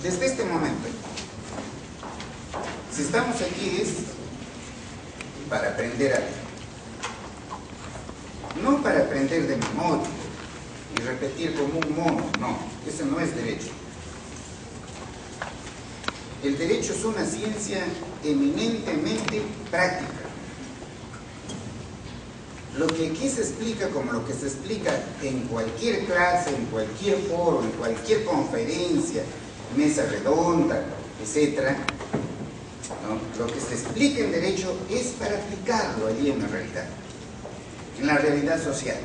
desde este momento, si estamos aquí es para aprender algo, no para aprender de memoria y repetir como un mono, no, ese no es derecho. El derecho es una ciencia eminentemente práctica. Lo que aquí se explica como lo que se explica en cualquier clase, en cualquier foro, en cualquier conferencia, mesa redonda, etc., ¿no? Lo que se explica en derecho es para aplicarlo allí en la realidad social.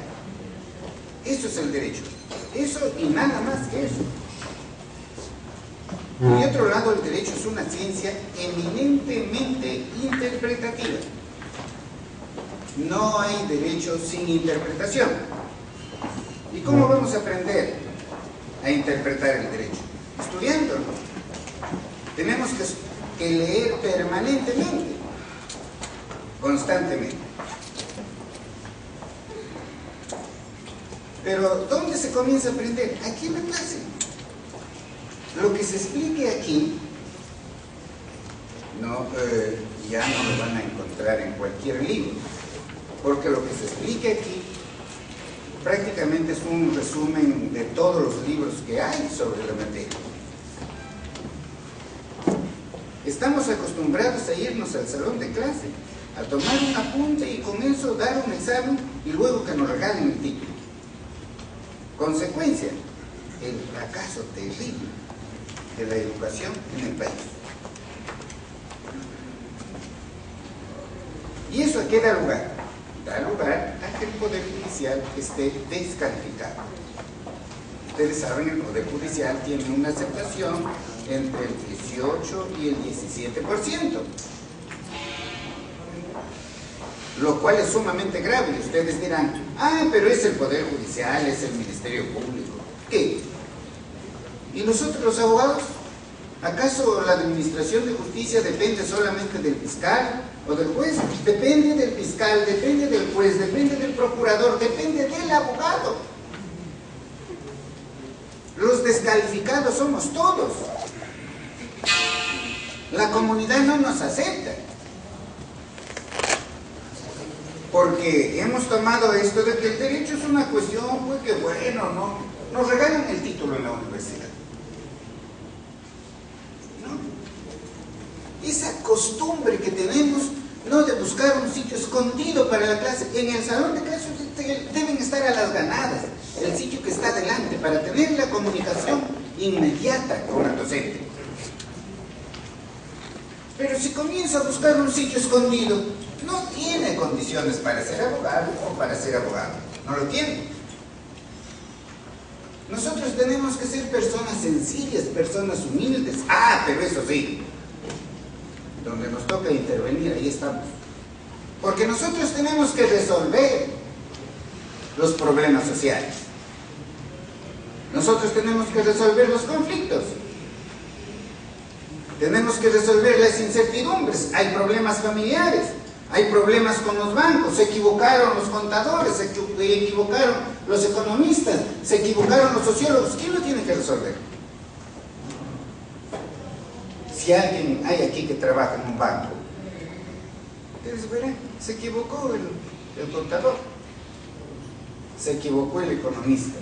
Eso es el derecho. Eso y nada más que eso. Por otro lado, el derecho es una ciencia eminentemente interpretativa. No hay derecho sin interpretación. ¿Y cómo vamos a aprender a interpretar el derecho? Estudiándolo. Tenemos que leer permanentemente, constantemente. Pero ¿dónde se comienza a aprender? Aquí en la clase. Lo que se explique aquí, ya no lo van a encontrar en cualquier libro, porque lo que se explica aquí prácticamente es un resumen de todos los libros que hay sobre la materia. Estamos acostumbrados a irnos al salón de clase, a tomar un apunte y con eso dar un examen y luego que nos regalen el título. Consecuencia, el fracaso terrible de la educación en el país. ¿Y eso a qué da lugar? Da lugar a que el Poder Judicial esté descalificado. Ustedes saben, el Poder Judicial tiene una aceptación entre el 18 y el 17%, lo cual es sumamente grave. Y ustedes dirán, pero es el Poder Judicial, es el Ministerio Público. ¿Qué? ¿Y nosotros los abogados? ¿Acaso la administración de justicia depende solamente del fiscal o del juez? Depende del fiscal, depende del juez, depende del procurador, depende del abogado. Los descalificados somos todos. La comunidad no nos acepta. Porque hemos tomado esto de que el derecho es una cuestión, pues que bueno, ¿no? Nos regalan el título en la universidad. Esa costumbre que tenemos, no de buscar un sitio escondido para la clase, en el salón de clase deben estar a las ganadas, el sitio que está delante, para tener la comunicación inmediata con el docente. Pero si comienza a buscar un sitio escondido, no tiene condiciones para ser abogado o para ser abogado, no lo tiene. Nosotros tenemos que ser personas sencillas, personas humildes. Pero eso sí, donde nos toca intervenir, ahí estamos. Porque nosotros tenemos que resolver los problemas sociales. Nosotros tenemos que resolver los conflictos. Tenemos que resolver las incertidumbres. Hay problemas familiares, hay problemas con los bancos, se equivocaron los contadores, se equivocaron los economistas, se equivocaron los sociólogos. ¿Quién lo tiene que resolver? Si alguien hay aquí que trabaja en un banco, ustedes verán, se equivocó el contador, se equivocó el economista.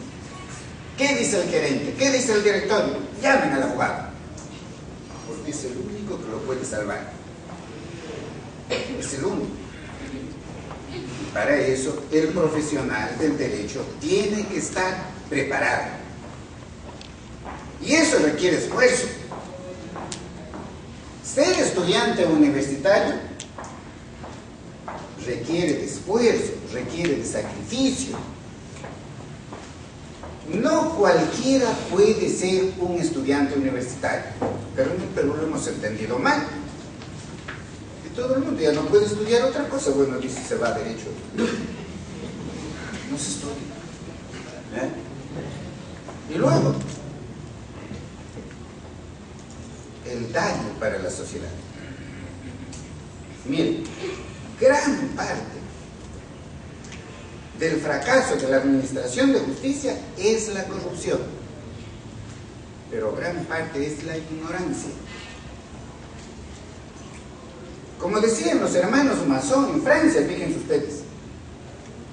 ¿Qué dice el gerente? ¿Qué dice el directorio? Llamen al abogado, porque es el único que lo puede salvar. Es el único. Y para eso el profesional del derecho tiene que estar preparado. Y eso requiere esfuerzo. Ser estudiante universitario requiere de esfuerzo, requiere de sacrificio. No cualquiera puede ser un estudiante universitario, pero en el Perú lo hemos entendido mal. Y todo el mundo ya no puede estudiar otra cosa. Bueno, dice, se va a derecho. No se estudia. Y luego, el daño para la sociedad. Miren, gran parte del fracaso de la administración de justicia es la corrupción. pero gran parte es la ignorancia. Como decían los hermanos Masón en Francia, fíjense ustedes,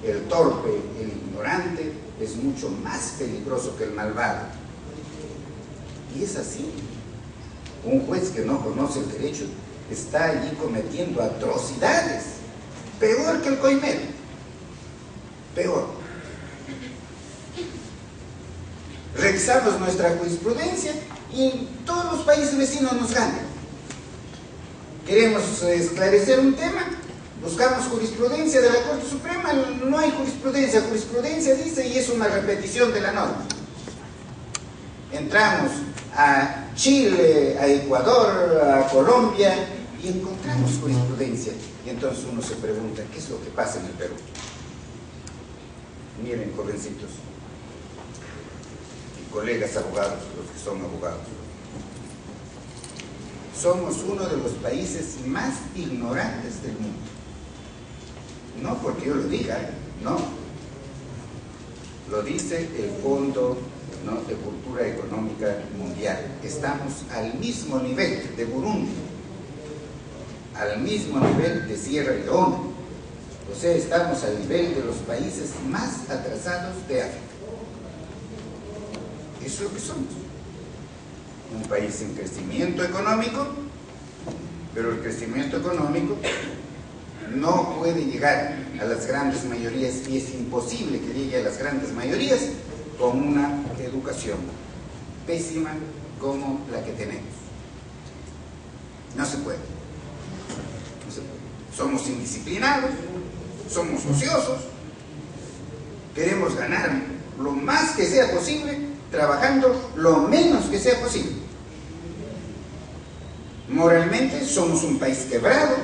el torpe, el ignorante, es mucho más peligroso que el malvado. Y es así. Un juez que no conoce el derecho está allí cometiendo atrocidades, peor que el coimero, peor. Revisamos nuestra jurisprudencia y en todos los países vecinos nos ganan. Queremos esclarecer un tema, buscamos jurisprudencia de la Corte Suprema, no hay jurisprudencia, jurisprudencia dice y es una repetición de la norma. Entramos a Chile, a Ecuador, a Colombia y encontramos jurisprudencia. Y entonces uno se pregunta, ¿qué es lo que pasa en el Perú? Miren, jovencitos y colegas abogados, los que son abogados. Somos uno de los países más ignorantes del mundo. No porque yo lo diga, no. Lo dice el Fondo, ¿no?, de Cultura Económica Mundial. Estamos al mismo nivel de Burundi, al mismo nivel de Sierra Leona. O sea, estamos al nivel de los países más atrasados de África. Eso es lo que somos. Un país en crecimiento económico, pero el crecimiento económico no puede llegar a las grandes mayorías y es imposible que llegue a las grandes mayorías con una educación pésima como la que tenemos. No se puede. No se puede. Somos indisciplinados, somos ociosos, queremos ganar lo más que sea posible, trabajando lo menos que sea posible. Moralmente somos un país quebrado.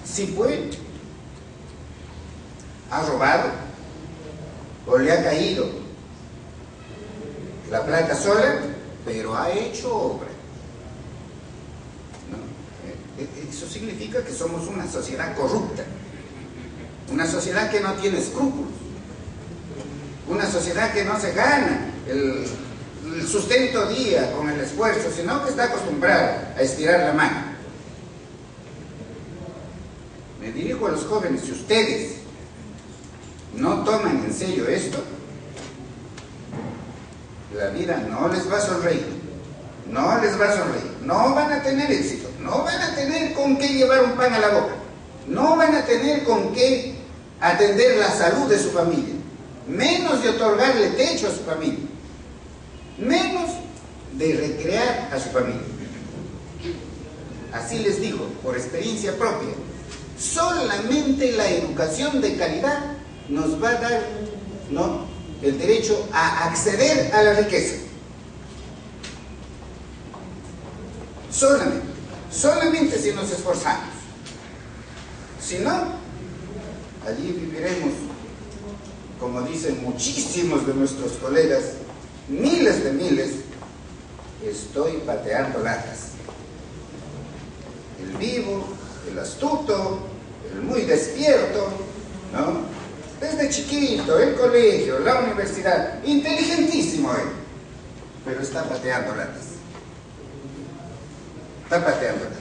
Si puede, ha robado o le ha caído la plata sola, pero ha hecho obra. ¿No? Eso significa que somos una sociedad corrupta, una sociedad que no tiene escrúpulos, una sociedad que no se gana el sustento día con el esfuerzo, sino que está acostumbrada a estirar la mano. Me dirijo a los jóvenes, si ustedes no toman en serio esto, la vida no les va a sonreír, no les va a sonreír, no van a tener éxito, no van a tener con qué llevar un pan a la boca, no van a tener con qué atender la salud de su familia, menos de otorgarle techo a su familia, menos de recrear a su familia. Así les digo, por experiencia propia, solamente la educación de calidad nos va a dar, ¿no?, el derecho a acceder a la riqueza. Solamente si nos esforzamos. Si no, allí viviremos, como dicen muchísimos de nuestros colegas, miles de miles, estoy pateando latas. El vivo, el astuto, el muy despierto, ¿no? Desde chiquito, el colegio, la universidad, inteligentísimo él, pero está pateando latas. Está pateando latas.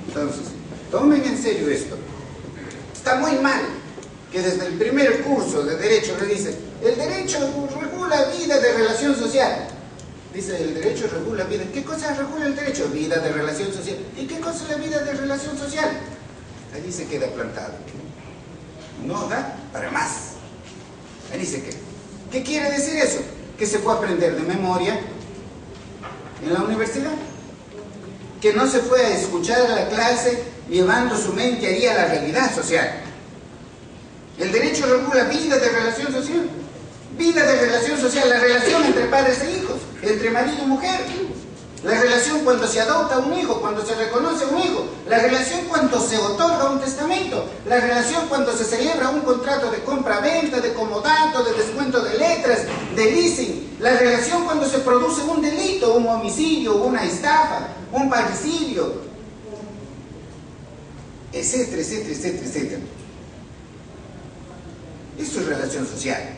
Entonces, tomen en serio esto. Está muy mal que desde el primer curso de Derecho le dicen, el derecho regula vida de relación social. Dice, el derecho regula vida. ¿Qué cosa regula el derecho? Vida de relación social. ¿Y qué cosa es la vida de relación social? Allí se queda plantado. No da para más. Allí se queda. ¿Qué quiere decir eso? Que se puede aprender de memoria en la universidad. Que no se puede escuchar a la clase llevando su mente allí a la realidad social. El derecho regula vida de relación social. Vida de relación social, la relación entre padres e hijos, entre marido y mujer. La relación cuando se adopta un hijo, cuando se reconoce un hijo. La relación cuando se otorga un testamento. La relación cuando se celebra un contrato de compra-venta, de comodato, de descuento de letras, de leasing. La relación cuando se produce un delito, un homicidio, una estafa, un parricidio, etcétera, etcétera, etcétera, etcétera. Esto es relación social.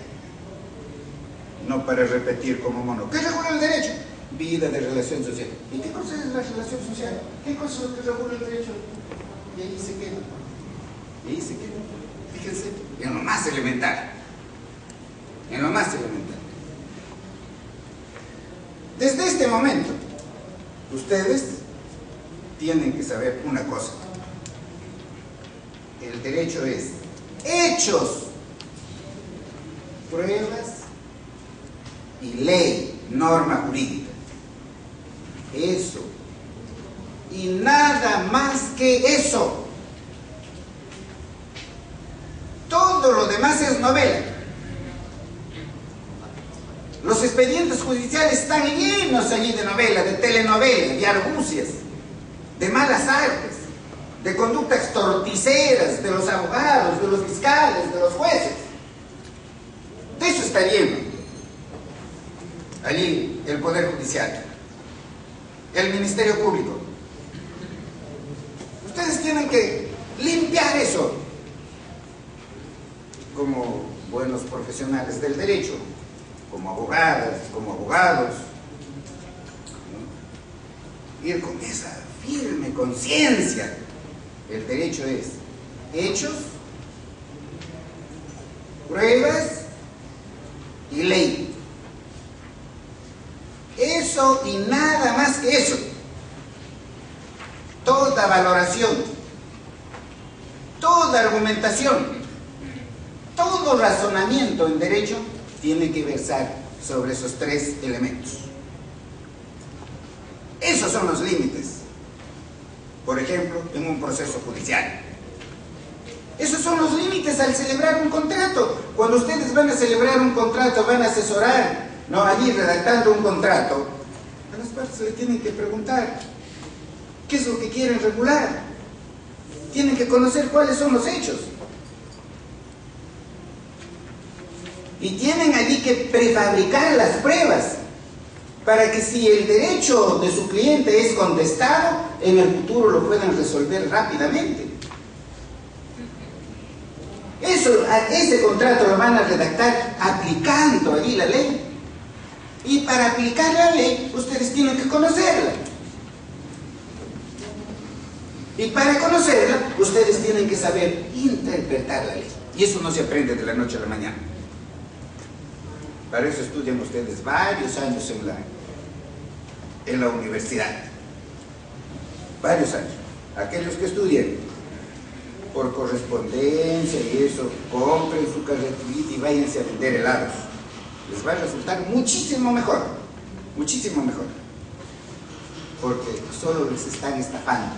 no para repetir como mono. ¿Qué regula el derecho? Vida de relación social. ¿Y qué cosa es la relación social? ¿Qué cosa es lo que regula el derecho? Y ahí se queda. Y ahí se queda. Fíjense, en lo más elemental. En lo más elemental. Desde este momento, ustedes tienen que saber una cosa. El derecho es hechos, pruebas y ley, norma jurídica. Eso. Y nada más que eso. Todo lo demás es novela. Los expedientes judiciales están llenos allí de novela, de telenovela, de argucias, de malas artes, de conductas torticeras de los abogados, de los fiscales, de los jueces. De eso está lleno allí el Poder Judicial, el Ministerio Público. Ustedes tienen que limpiar eso como buenos profesionales del derecho, como abogadas, como abogados, ¿no? Ir con esa firme conciencia. El derecho es hechos, pruebas y ley. Eso y nada más que eso. Toda valoración, toda argumentación, todo razonamiento en derecho tiene que versar sobre esos tres elementos. Esos son los límites. Por ejemplo, en un proceso judicial. Esos son los límites al celebrar un contrato. Cuando ustedes van a celebrar un contrato, van a asesorar, ¿no? Allí redactando un contrato, a las partes le tienen que preguntar qué es lo que quieren regular. Tienen que conocer cuáles son los hechos. Y tienen allí que prefabricar las pruebas para que si el derecho de su cliente es contestado, en el futuro lo puedan resolver rápidamente. Ese contrato lo van a redactar aplicando allí la ley. Y para aplicar la ley, ustedes tienen que conocerla. Y para conocerla, ustedes tienen que saber interpretar la ley. Y eso no se aprende de la noche a la mañana. Para eso estudian ustedes varios años en la universidad. Varios años. Aquellos que estudien por correspondencia y eso, compren su carretilla y váyanse a vender helados. Les va a resultar muchísimo mejor. Muchísimo mejor. Porque solo les están estafando.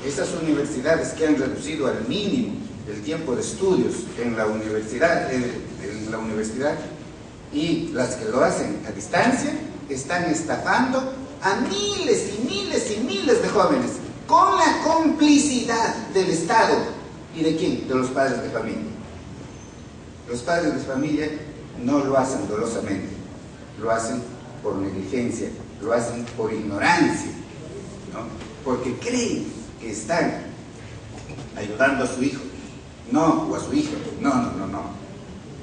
Esas universidades que han reducido al mínimo el tiempo de estudios en la universidad, y las que lo hacen a distancia, están estafando a miles y miles y miles de jóvenes con la complicidad del Estado. ¿Y de quién? De los padres de familia. Los padres de familia no lo hacen dolosamente, lo hacen por negligencia, lo hacen por ignorancia, ¿no? Porque creen que están ayudando a su hijo, no, o a su hija, no,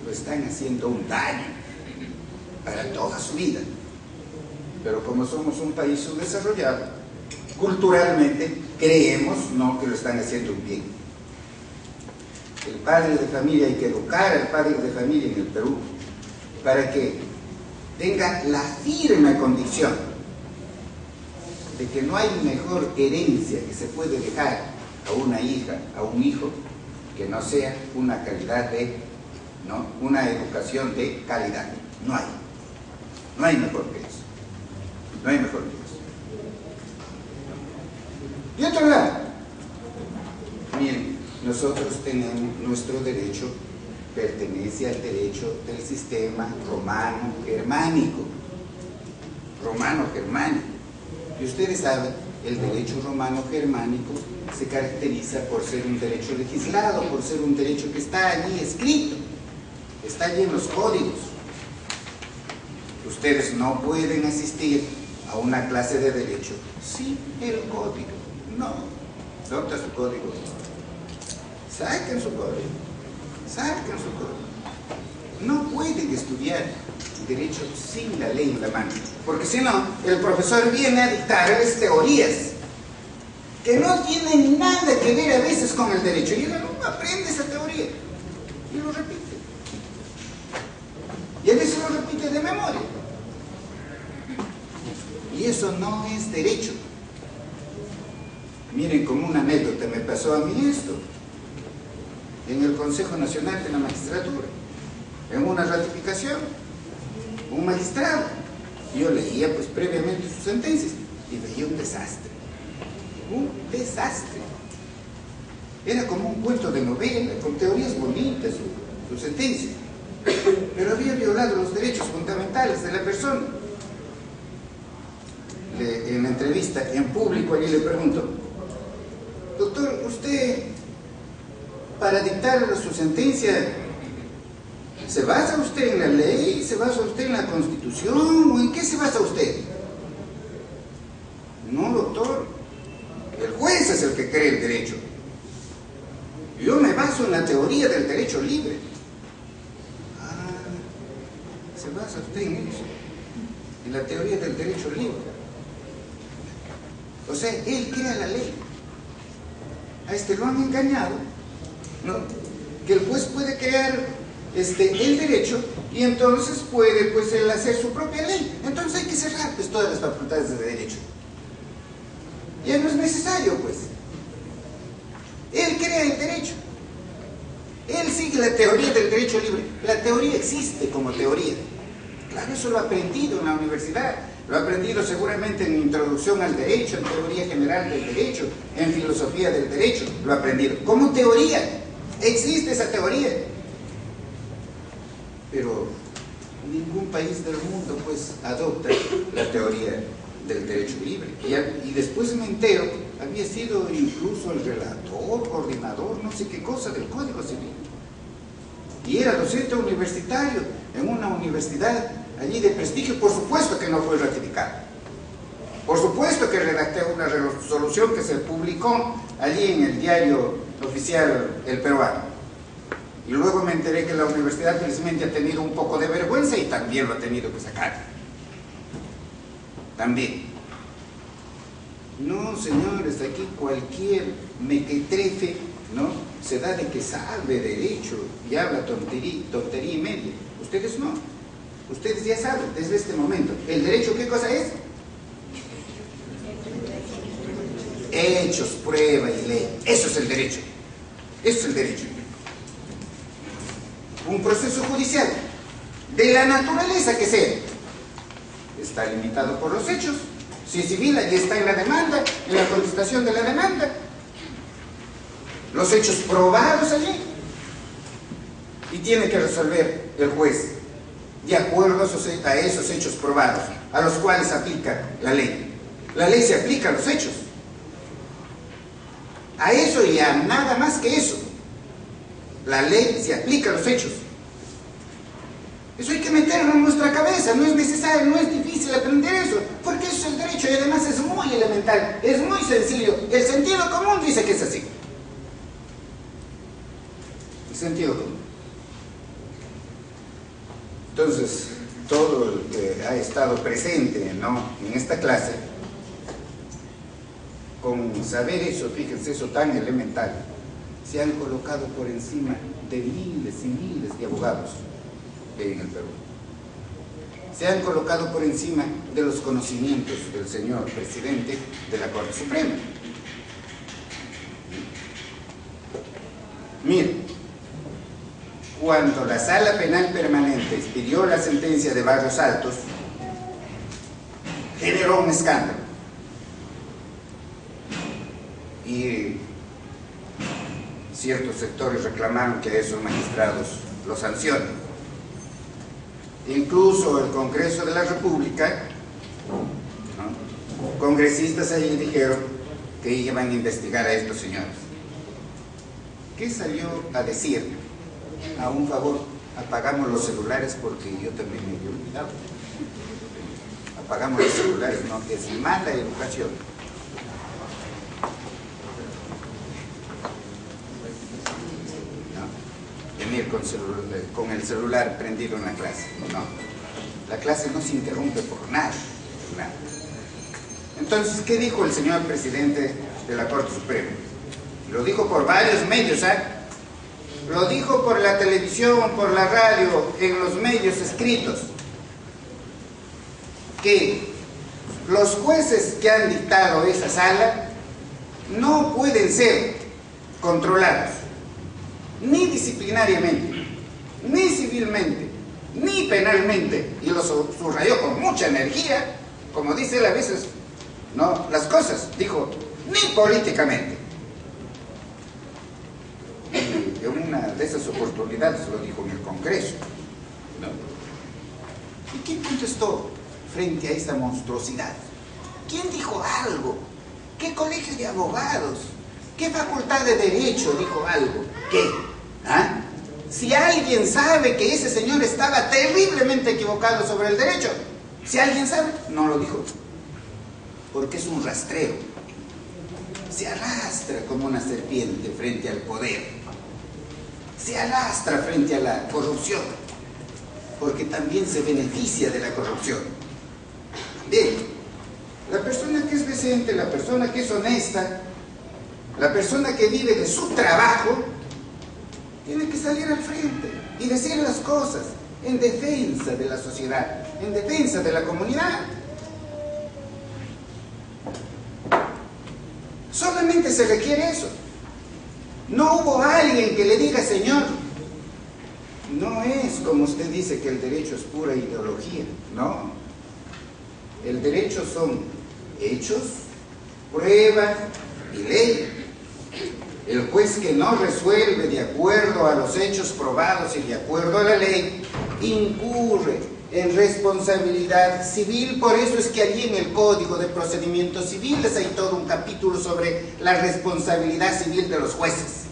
lo están haciendo un daño para toda su vida. Pero como somos un país subdesarrollado, culturalmente creemos no que lo están haciendo un bien. El padre de familia, hay que educar al padre de familia en el Perú para que tenga la firme convicción de que no hay mejor herencia que se puede dejar a una hija, a un hijo, que no sea una calidad de, ¿no? Una educación de calidad. No hay mejor que eso. No hay mejor que eso. Y otro lado, miren, nosotros tenemos nuestro derecho, pertenece al derecho del sistema romano-germánico. Romano-germánico. Y ustedes saben, el derecho romano-germánico se caracteriza por ser un derecho legislado, por ser un derecho que está allí escrito, está allí en los códigos. Ustedes no pueden asistir a una clase de derecho sin el código. No. ¿Dónde está su código? Saquen su código. Saquen su código. no pueden estudiar derecho sin la ley en la mano, porque si no, el profesor viene a dictarles teorías que no tienen nada que ver a veces con el derecho, y el alumno aprende esa teoría y lo repite, y a veces lo repite de memoria, y eso no es derecho. Miren, como una anécdota me pasó a mí esto en el Consejo Nacional de la Magistratura, en una ratificación, un magistrado, yo leía pues previamente sus sentencias y veía un desastre, era como un cuento de novela, con teorías bonitas, su sentencia, pero había violado los derechos fundamentales de la persona. En la entrevista en público allí le pregunto: doctor, usted para dictar su sentencia, ¿se basa usted en la ley? ¿Se basa usted en la Constitución? ¿O en qué se basa usted? No, doctor, el juez es el que cree el derecho. Yo me baso en la teoría del derecho libre. Ah, ¿se basa usted en eso? En la teoría del derecho libre. O sea, él crea la ley. A este lo han engañado, ¿no? Que el juez puede crear el derecho y entonces puede pues él hacer su propia ley. Entonces hay que cerrar pues todas las facultades de derecho. Ya no es necesario pues. Él crea el derecho. Él sigue la teoría del derecho libre. La teoría existe como teoría. Claro, eso lo ha aprendido en la universidad. Lo ha aprendido seguramente en Introducción al Derecho, en Teoría General del Derecho, en Filosofía del Derecho. Lo ha aprendido como teoría. Existe esa teoría. Pero ningún país del mundo pues adopta la teoría del derecho libre. Y después me entero, había sido incluso el relator, coordinador, no sé qué cosa del Código Civil. Y era docente universitario en una universidad allí de prestigio. Por supuesto que no fue ratificado. Por supuesto que redacté una resolución que se publicó allí en el diario oficial El Peruano. Y luego me enteré que la universidad felizmente ha tenido un poco de vergüenza y también lo ha tenido que sacar. También. No, señores, aquí cualquier mequetrefe, ¿no?, se da de que sabe derecho y habla tontería y media. Ustedes no. Ustedes ya saben desde este momento. ¿El derecho qué cosa es? Hechos, prueba y ley. Eso es el derecho. Eso es el derecho. Un proceso judicial, de la naturaleza que sea, está limitado por los hechos. Si es civil, allí está en la demanda, en la contestación de la demanda. Los hechos probados allí. Y tiene que resolver el juez de acuerdo a esos hechos probados, a los cuales aplica la ley. La ley se aplica a los hechos. A eso y a nada más que eso. La ley se aplica a los hechos. Eso hay que meterlo en nuestra cabeza. No es necesario, no es difícil aprender eso, porque eso es el derecho y además es muy elemental, es muy sencillo. El sentido común dice que es así. El sentido común. Entonces, todo el que ha estado presente, ¿no?, en esta clase, con saber eso, fíjense, eso tan elemental, se han colocado por encima de miles y miles de abogados en el Perú. Se han colocado por encima de los conocimientos del señor presidente de la Corte Suprema. Miren, cuando la Sala Penal Permanente expidió la sentencia de Barrios Altos, generó un escándalo. Y ciertos sectores reclamaron que esos magistrados lo sancionen. Incluso el Congreso de la República, ¿no?, congresistas allí dijeron que iban a investigar a estos señores. ¿Qué salió a decir? A un favor, apagamos los celulares porque yo también me había olvidado. Apagamos los celulares, no, es mala educación. ¿No? Venir con con el celular prendido en la clase. No, la clase no se interrumpe por nada, por nada. Entonces, ¿qué dijo el señor presidente de la Corte Suprema? Lo dijo por varios medios, ¿eh? Lo dijo por la televisión, por la radio, en los medios escritos, que los jueces que han dictado esa sala no pueden ser controlados, ni disciplinariamente, ni civilmente, ni penalmente, y lo subrayó con mucha energía, como dice él a veces, no, las cosas, dijo, ni políticamente. Y en una de esas oportunidades lo dijo en el Congreso, ¿no? ¿Y quién contestó frente a esta monstruosidad? ¿Quién dijo algo? ¿Qué colegio de abogados? ¿Qué facultad de derecho dijo algo? ¿Qué? ¿Ah? Si alguien sabe que ese señor estaba terriblemente equivocado sobre el derecho, si alguien sabe, no lo dijo, porque es un rastrero. Se arrastra como una serpiente frente al poder, se arrastra frente a la corrupción, porque también se beneficia de la corrupción. Bien, la persona que es decente, la persona que es honesta, la persona que vive de su trabajo, tiene que salir al frente y decir las cosas en defensa de la sociedad, en defensa de la comunidad. Solamente se requiere eso. No hubo alguien que le diga, señor, no es como usted dice que el derecho es pura ideología. No. El derecho son hechos, prueba y ley. El juez que no resuelve de acuerdo a los hechos probados y de acuerdo a la ley, incurre en responsabilidad civil. Por eso es que allí en el Código de Procedimientos Civiles hay todo un capítulo sobre la responsabilidad civil de los jueces.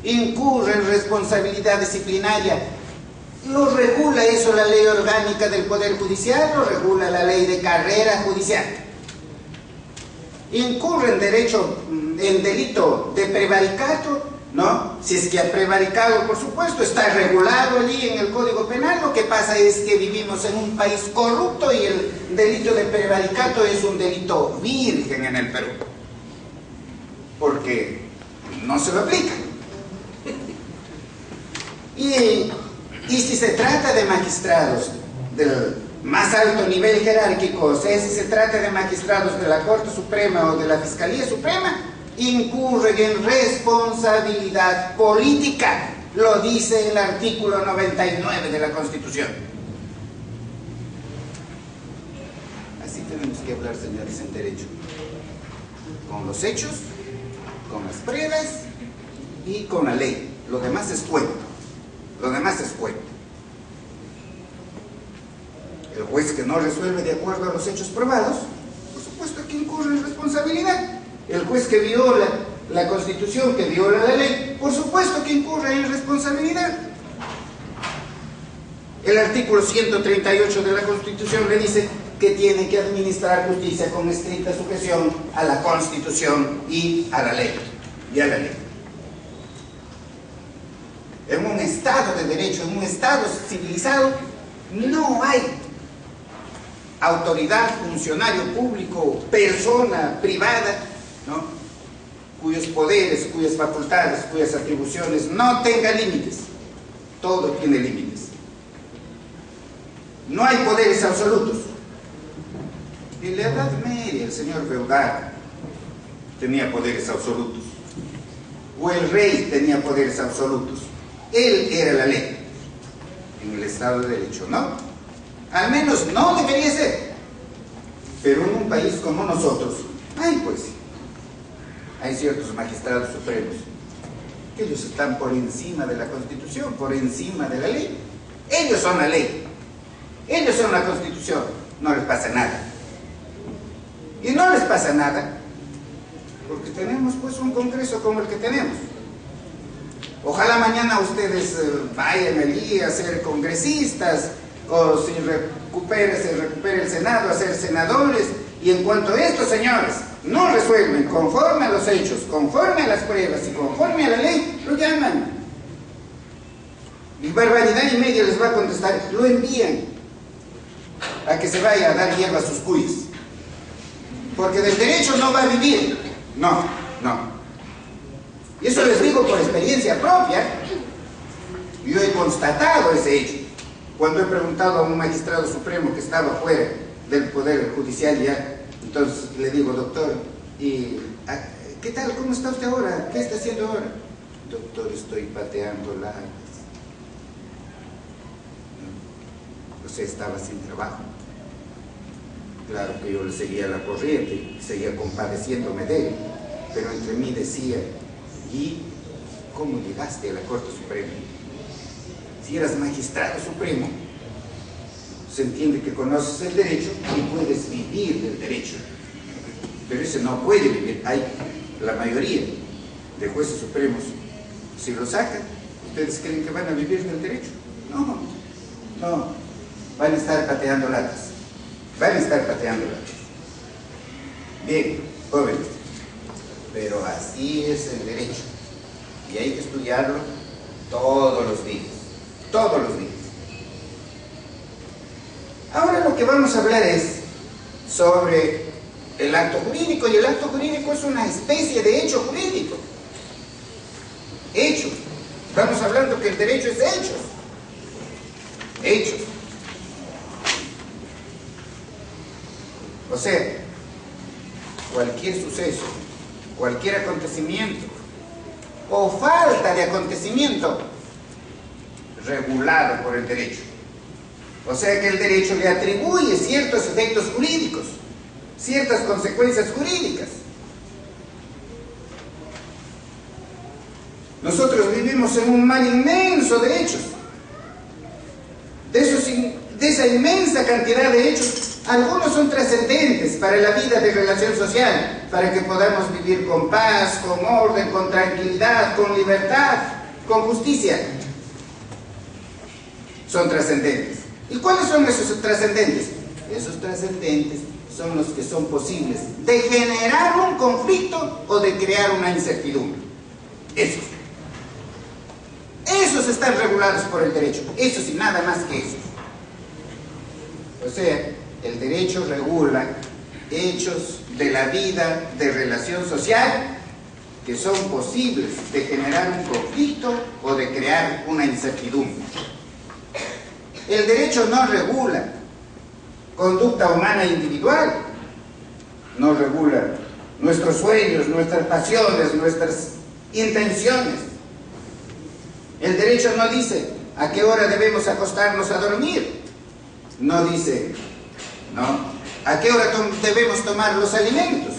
Incurre en responsabilidad disciplinaria. Lo regula eso la ley orgánica del Poder Judicial, lo regula la ley de carrera judicial. Incurre en delito de prevaricato, ¿no? Si es que ha prevaricado, por supuesto, está regulado allí en el Código Penal. Lo que pasa es que vivimos en un país corrupto y el delito de prevaricato es un delito virgen en el Perú, porque no se lo aplica. Y si se trata de magistrados del más alto nivel jerárquico, o sea, si se trata de magistrados de la Corte Suprema o de la Fiscalía Suprema, incurren en responsabilidad política. Lo dice el artículo 99 de la Constitución. Así tenemos que hablar, señores, en derecho. Con los hechos, con las pruebas y con la ley. Lo demás es cuento. Lo demás es cuento. El juez que no resuelve de acuerdo a los hechos probados, por supuesto que incurre en responsabilidad. El juez que viola la Constitución, que viola la ley, por supuesto que incurre en responsabilidad. El artículo 138 de la Constitución le dice que tiene que administrar justicia con estricta sujeción a la Constitución y a la ley. En un Estado de derecho, en un Estado civilizado, no hay autoridad, funcionario público, persona privada, ¿no?, cuyos poderes, cuyas facultades, cuyas atribuciones no tengan límites. Todo tiene límites. No hay poderes absolutos. En la Edad Media el señor feudal tenía poderes absolutos, o el rey tenía poderes absolutos. Él era la ley en el Estado de Derecho, ¿no? Al menos no debería ser. Pero en un país como nosotros, hay ciertos magistrados supremos que ellos están por encima de la Constitución, por encima de la ley. Ellos son la ley, ellos son la Constitución. No les pasa nada. Y no les pasa nada porque tenemos pues un Congreso como el que tenemos. Ojalá mañana ustedes vayan allí a ser congresistas, o si se recupere el Senado, a ser senadores, y en cuanto a estos señores no resuelven conforme a los hechos, conforme a las pruebas y conforme a la ley, lo llaman Y barbaridad y media les va a contestar, lo envían a que se vaya a dar hierba a sus cuyes. Porque del derecho no va a vivir. No, no. Y eso les digo por experiencia propia. Yo he constatado ese hecho. Cuando he preguntado a un magistrado supremo que estaba fuera del Poder Judicial ya, entonces le digo, doctor, ¿y qué tal? ¿Cómo está usted ahora? ¿Qué está haciendo ahora? Doctor, estoy pateando largas. O sea, estaba sin trabajo. Claro que yo le seguía la corriente, seguía compadeciéndome de él, pero entre mí decía, ¿y cómo llegaste a la Corte Suprema? Si eras magistrado supremo, se entiende que conoces el derecho y puedes vivir del derecho. Pero ese no puede vivir. Hay la mayoría de jueces supremos, si lo sacan, ¿ustedes creen que van a vivir del derecho? No, no. Van a estar pateando latas. Van a estar pateando latas. Bien, jóvenes. Pero así es el derecho. Y hay que estudiarlo todos los días. Todos los días. Ahora lo que vamos a hablar es sobre el acto jurídico, y el acto jurídico es una especie de hecho jurídico. Hechos. Estamos hablando que el derecho es hechos. Hechos. O sea, cualquier suceso, cualquier acontecimiento o falta de acontecimiento regulado por el derecho. O sea que el derecho le atribuye ciertos efectos jurídicos, ciertas consecuencias jurídicas. Nosotros vivimos en un mar inmenso de hechos. De esa inmensa cantidad de hechos, algunos son trascendentes para la vida de relación social, para que podamos vivir con paz, con orden, con tranquilidad, con libertad, con justicia. Son trascendentes. ¿Y cuáles son esos trascendentes? Esos trascendentes son los que son posibles de generar un conflicto o de crear una incertidumbre. Esos están regulados por el derecho. Esos y nada más que esos. O sea, el derecho regula hechos de la vida de relación social que son posibles de generar un conflicto o de crear una incertidumbre. El derecho no regula conducta humana individual, no regula nuestros sueños, nuestras pasiones, nuestras intenciones. El derecho no dice a qué hora debemos acostarnos a dormir, no dice, ¿no?, a qué hora debemos tomar los alimentos.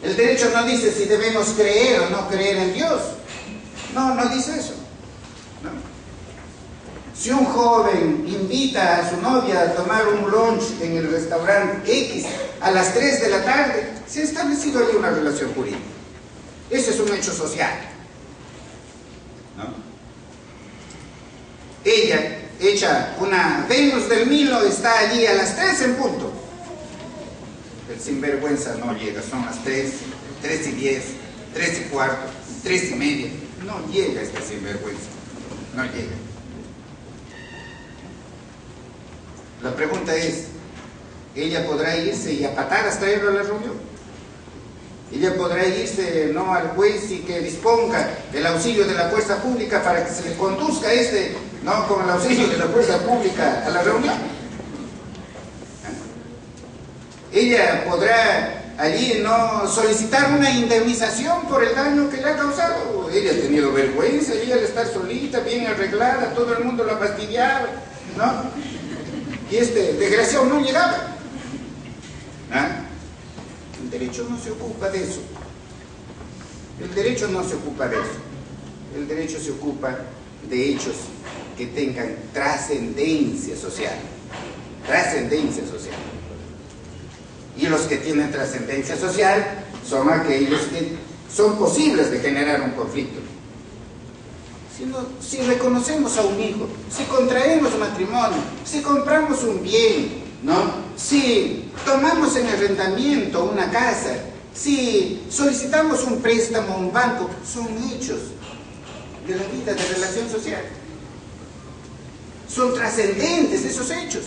El derecho no dice si debemos creer o no creer en Dios. No, no dice eso, ¿no? Si un joven invita a su novia a tomar un lunch en el restaurante X a las 3 de la tarde, se ha establecido ahí una relación jurídica. Ese es un hecho social, ¿no? Ella, hecha una Venus del Milo, está allí a las 3 en punto. El sinvergüenza no llega, son las 3, 3:10, 3:15, 3:30. No llega este sinvergüenza, no llega. La pregunta es, ¿ella podrá irse y a patadas traerlo a la reunión? Ella podrá irse, no, al juez y que disponga el auxilio de la fuerza pública para que se le conduzca no, con el auxilio de la fuerza pública a la reunión. Ella podrá allí no solicitar una indemnización por el daño que le ha causado. Ella ha tenido vergüenza, ella al estar solita, bien arreglada, todo el mundo la fastidiaba, ¿no? Y este desgraciado no llegaba. ¿Ah? El derecho no se ocupa de eso. El derecho no se ocupa de eso. El derecho se ocupa de hechos que tengan trascendencia social. Trascendencia social. Y los que tienen trascendencia social son aquellos que son posibles de generar un conflicto. Si reconocemos a un hijo, si contraemos matrimonio, si compramos un bien, ¿no?, si tomamos en arrendamiento una casa, si solicitamos un préstamo a un banco, son hechos de la vida de relación social. Son trascendentes esos hechos.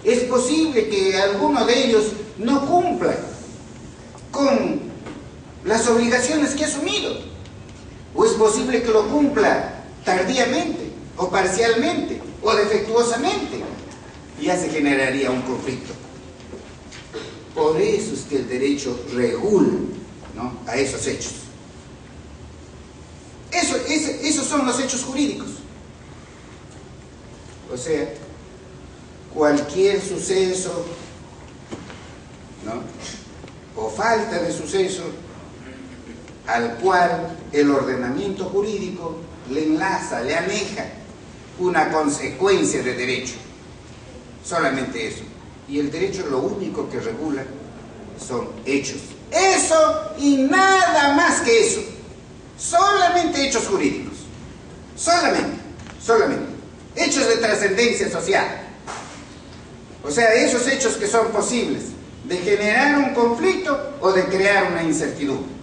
Es posible que alguno de ellos no cumpla con las obligaciones que ha asumido, o es posible que lo cumpla tardíamente, o parcialmente, o defectuosamente, y ya se generaría un conflicto. Por eso es que el derecho regula, ¿no?, a esos hechos. Esos son los hechos jurídicos. O sea, cualquier suceso, ¿no?, o falta de suceso al cual el ordenamiento jurídico le enlaza, le aneja una consecuencia de derecho. Solamente eso. Y el derecho lo único que regula son hechos. Eso y nada más que eso. Solamente hechos jurídicos. Solamente. Hechos de trascendencia social. O sea, esos hechos que son posibles de generar un conflicto o de crear una incertidumbre.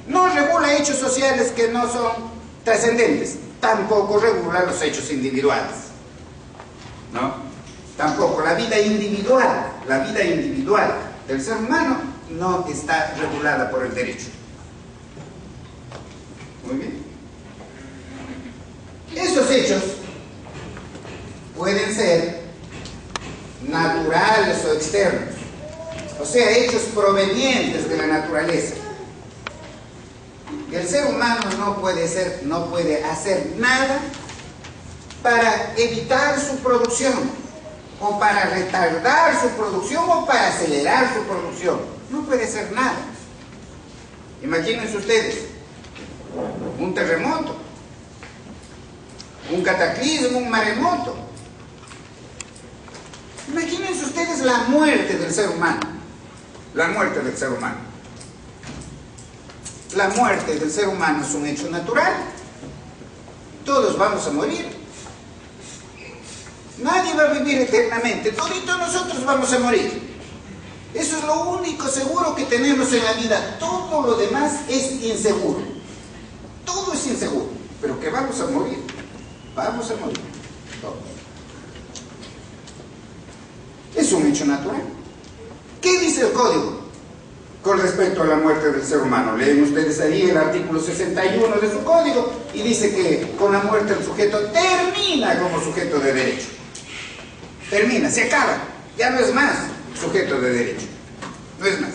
No regula hechos sociales que no son trascendentes. Tampoco regula los hechos individuales, ¿no? Tampoco la vida individual del ser humano no está regulada por el derecho. Muy bien. Esos hechos pueden ser naturales o externos, o sea, hechos provenientes de la naturaleza. El ser humano no puede hacer nada para evitar su producción, o para retardar su producción, o para acelerar su producción. No puede hacer nada. Imagínense ustedes un terremoto, un cataclismo, un maremoto. Imagínense ustedes la muerte del ser humano. La muerte del ser humano. La muerte del ser humano es un hecho natural. Todos vamos a morir. Nadie va a vivir eternamente. Toditos nosotros vamos a morir. Eso es lo único seguro que tenemos en la vida. Todo lo demás es inseguro. Todo es inseguro. Pero que vamos a morir. Vamos a morir. Todos. Es un hecho natural. ¿Qué dice el Código con respecto a la muerte del ser humano? Leen ustedes ahí el artículo 61 de su Código y dice que con la muerte el sujeto termina como sujeto de derecho. Termina, se acaba. Ya no es más sujeto de derecho. No es más.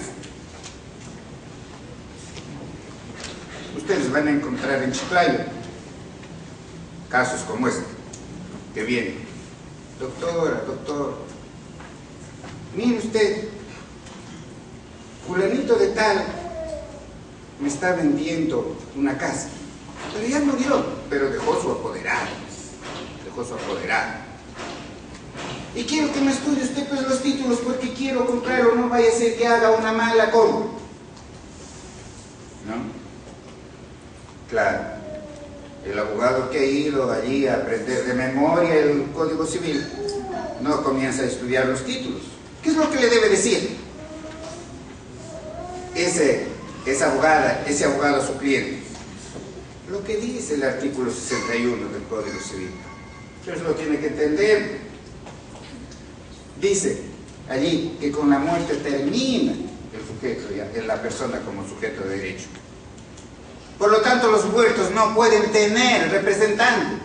Ustedes van a encontrar en Chiclayo casos como este, que vienen. Doctora, doctor, mire usted, fulanito de tal me está vendiendo una casa, pero ya murió, pero dejó su apoderado. Y quiero que me estudie usted pues los títulos porque quiero comprarlo, no vaya a ser que haga una mala compra. ¿No? Claro. El abogado que ha ido allí a aprender de memoria el Código Civil no comienza a estudiar los títulos. ¿Qué es lo que le debe decir esa abogada, ese abogado a su cliente? Lo que dice el artículo 61 del Código Civil. Entonces lo tiene que entender. Dice allí que con la muerte termina el sujeto, ya, la persona como sujeto de derecho. Por lo tanto, los muertos no pueden tener representante.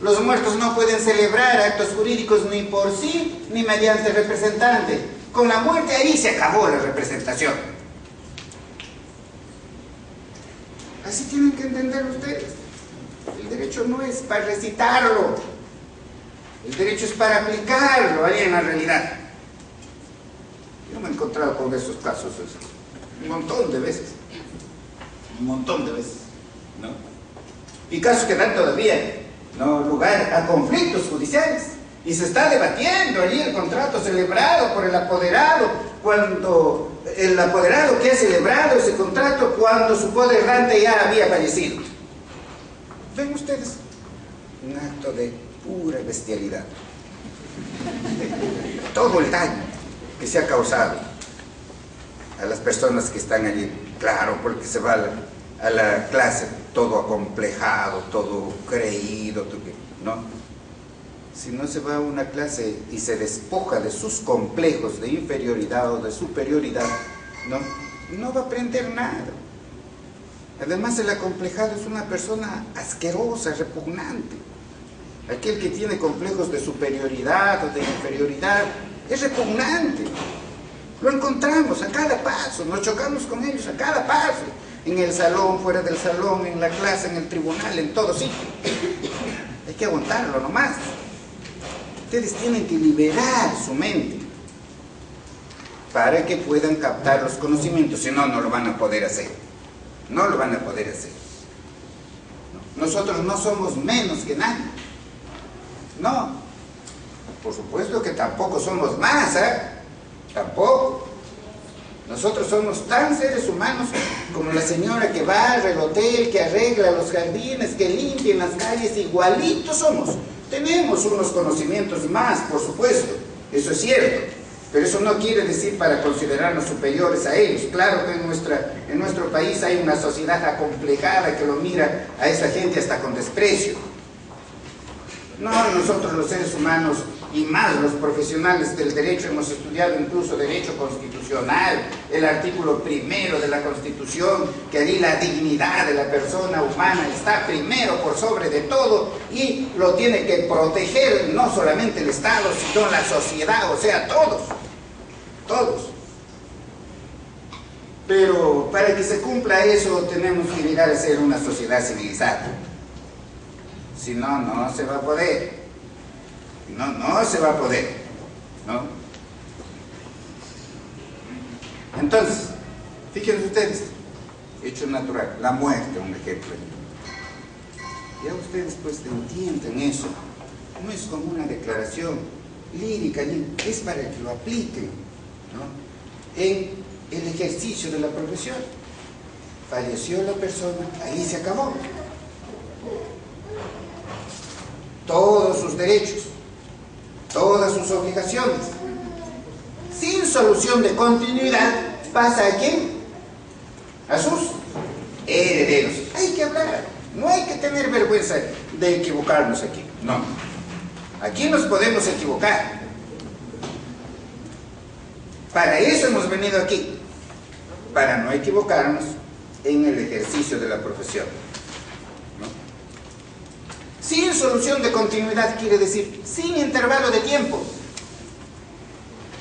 Los muertos no pueden celebrar actos jurídicos ni por sí ni mediante representante. Con la muerte ahí se acabó la representación. Así tienen que entender ustedes. El derecho no es para recitarlo. El derecho es para aplicarlo ahí en la realidad. Yo me he encontrado con esos casos un montón de veces. ¿No? Y casos que dan todavía, ¿no?, lugar a conflictos judiciales. Y se está debatiendo allí el contrato celebrado por el apoderado, cuando el apoderado que ha celebrado ese contrato cuando su poderante ya había fallecido. Ven ustedes, un acto de pura bestialidad. Todo el daño que se ha causado a las personas que están allí, claro, porque se va a la clase todo acomplejado, todo creído, ¿no? si no se va a una clase y se despoja de sus complejos de inferioridad o de superioridad, no va a aprender nada. Además, el acomplejado es una persona asquerosa, repugnante. Aquel que tiene complejos de superioridad o de inferioridad es repugnante. Lo encontramos a cada paso, nos chocamos con ellos a cada paso. En el salón, fuera del salón, en la clase, en el tribunal, en todo sitio. Hay que aguantarlo nomás. Ustedes tienen que liberar su mente para que puedan captar los conocimientos, si no, no lo van a poder hacer. No lo van a poder hacer. Nosotros no somos menos que nadie. No. Por supuesto que tampoco somos más, ¿eh? Tampoco. Nosotros somos tan seres humanos como la señora que barre el hotel, que arregla los jardines, que limpia en las calles, igualitos somos. Tenemos unos conocimientos más, por supuesto, eso es cierto, pero eso no quiere decir para considerarnos superiores a ellos. Claro que en nuestro país hay una sociedad acomplejada que lo mira a esa gente hasta con desprecio. No, nosotros los seres humanos y más los profesionales del derecho hemos estudiado incluso derecho constitucional, el artículo 1 de la Constitución, que allí la dignidad de la persona humana está primero por sobre de todo y lo tiene que proteger no solamente el Estado, sino la sociedad, o sea, todos, todos. Pero para que se cumpla eso tenemos que llegar a ser una sociedad civilizada. Si no, no se va a poder. No se va a poder, ¿no? Entonces, fíjense ustedes, hecho natural, la muerte, un ejemplo. Ya ustedes pues entienden eso. No es como una declaración lírica, es para que lo apliquen, ¿no? En el ejercicio de la profesión. Falleció la persona, ahí se acabó. Todos sus derechos, todas sus obligaciones, sin solución de continuidad, pasa a quién? A sus herederos. Hay que hablar, no hay que tener vergüenza de equivocarnos aquí, no. Aquí nos podemos equivocar. Para eso hemos venido aquí, para no equivocarnos en el ejercicio de la profesión. Sin solución de continuidad quiere decir sin intervalo de tiempo,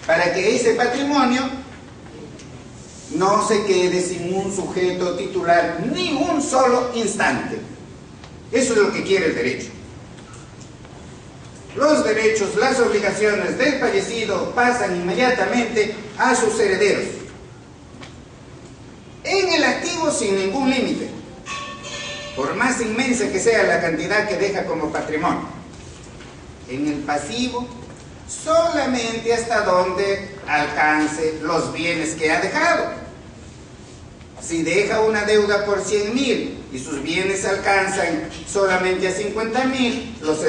para que ese patrimonio no se quede sin un sujeto titular ni un solo instante. Eso es lo que quiere el derecho. Los derechos, las obligaciones del fallecido pasan inmediatamente a sus herederos. En el activo sin ningún límite, por más inmensa que sea la cantidad que deja como patrimonio. En el pasivo, solamente hasta donde alcance los bienes que ha dejado. Si deja una deuda por 100.000 y sus bienes alcanzan solamente a 50.000, los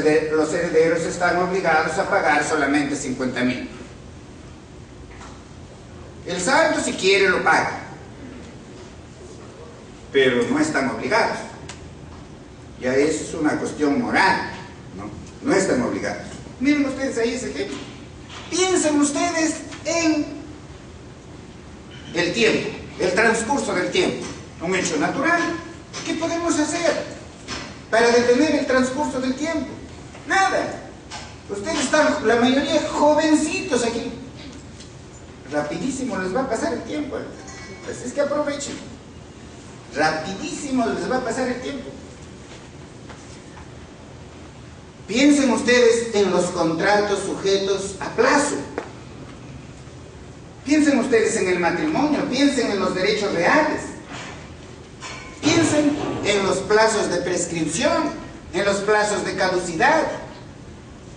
herederos están obligados a pagar solamente 50.000. El saldo, si quiere, lo paga, pero no están obligados. Ya eso es una cuestión moral, no están obligados. Miren ustedes ahí ese ejemplo. Piensen ustedes en el tiempo, el transcurso del tiempo, un hecho natural. ¿Qué podemos hacer para detener el transcurso del tiempo? Nada. Ustedes están, la mayoría, jovencitos aquí. Rapidísimo les va a pasar el tiempo. Pues es que aprovechen. Rapidísimo les va a pasar el tiempo. Piensen ustedes en los contratos sujetos a plazo. Piensen ustedes en el matrimonio, piensen en los derechos reales. Piensen en los plazos de prescripción, en los plazos de caducidad.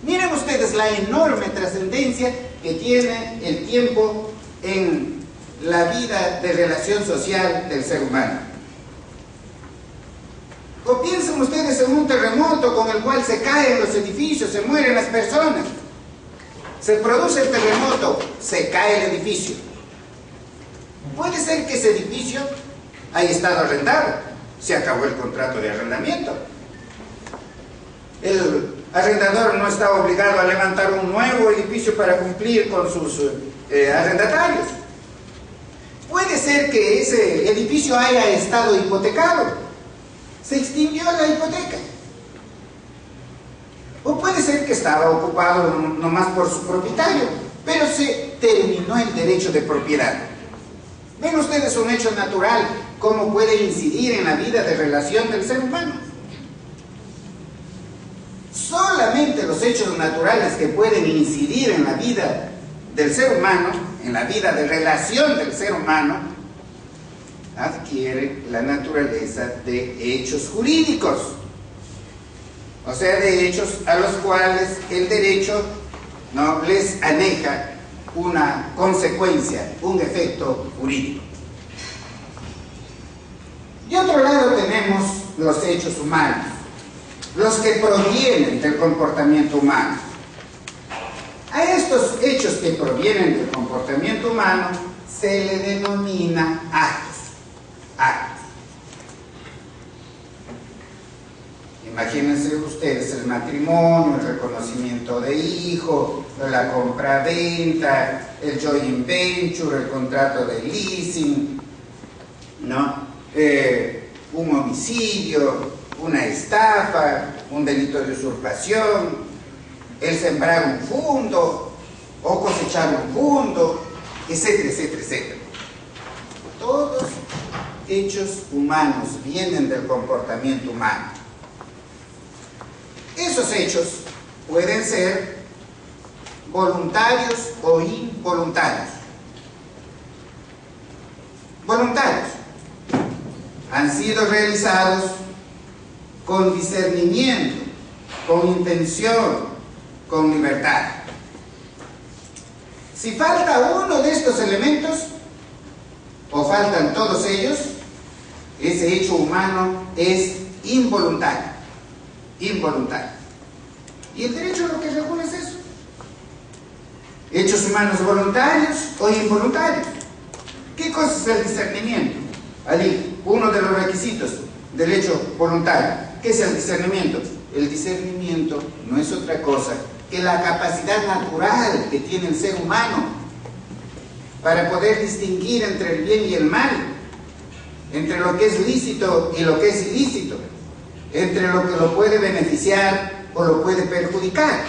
Miren ustedes la enorme trascendencia que tiene el tiempo en la vida de relación social del ser humano. O piensen ustedes en un terremoto con el cual se caen los edificios, se mueren las personas. Se produce el terremoto, se cae el edificio. Puede ser que ese edificio haya estado arrendado, se acabó el contrato de arrendamiento. El arrendador no está obligado a levantar un nuevo edificio para cumplir con sus arrendatarios. Puede ser que ese edificio haya estado hipotecado, se extinguió la hipoteca. O puede ser que estaba ocupado nomás por su propietario, pero se terminó el derecho de propiedad. Ven ustedes un hecho natural, cómo puede incidir en la vida de relación del ser humano. Solamente los hechos naturales que pueden incidir en la vida del ser humano, en la vida de relación del ser humano, adquieren la naturaleza de hechos jurídicos. O sea, de hechos a los cuales el derecho no les aneja una consecuencia, un efecto jurídico. De otro lado tenemos los hechos humanos, los que provienen del comportamiento humano. A estos hechos que provienen del comportamiento humano se le denomina actos. Imagínense ustedes el matrimonio, el reconocimiento de hijo, la compra-venta, el joint venture, el contrato de leasing, ¿no? Un homicidio, una estafa, un delito de usurpación, el sembrar un fondo o cosechar un fondo, etcétera, etcétera, etcétera. Todos hechos humanos vienen del comportamiento humano. Esos hechos pueden ser voluntarios o involuntarios. Voluntarios. Han sido realizados con discernimiento, con intención, con libertad. Si falta uno de estos elementos, o faltan todos ellos, ese hecho humano es involuntario. Involuntario. Y el derecho lo que regula es eso. Hechos humanos voluntarios o involuntarios. ¿Qué cosa es el discernimiento? Allí, uno de los requisitos del hecho voluntario. ¿Qué es el discernimiento? El discernimiento no es otra cosa que la capacidad natural que tiene el ser humano para poder distinguir entre el bien y el mal, entre lo que es lícito y lo que es ilícito, entre lo que lo puede beneficiar o lo puede perjudicar.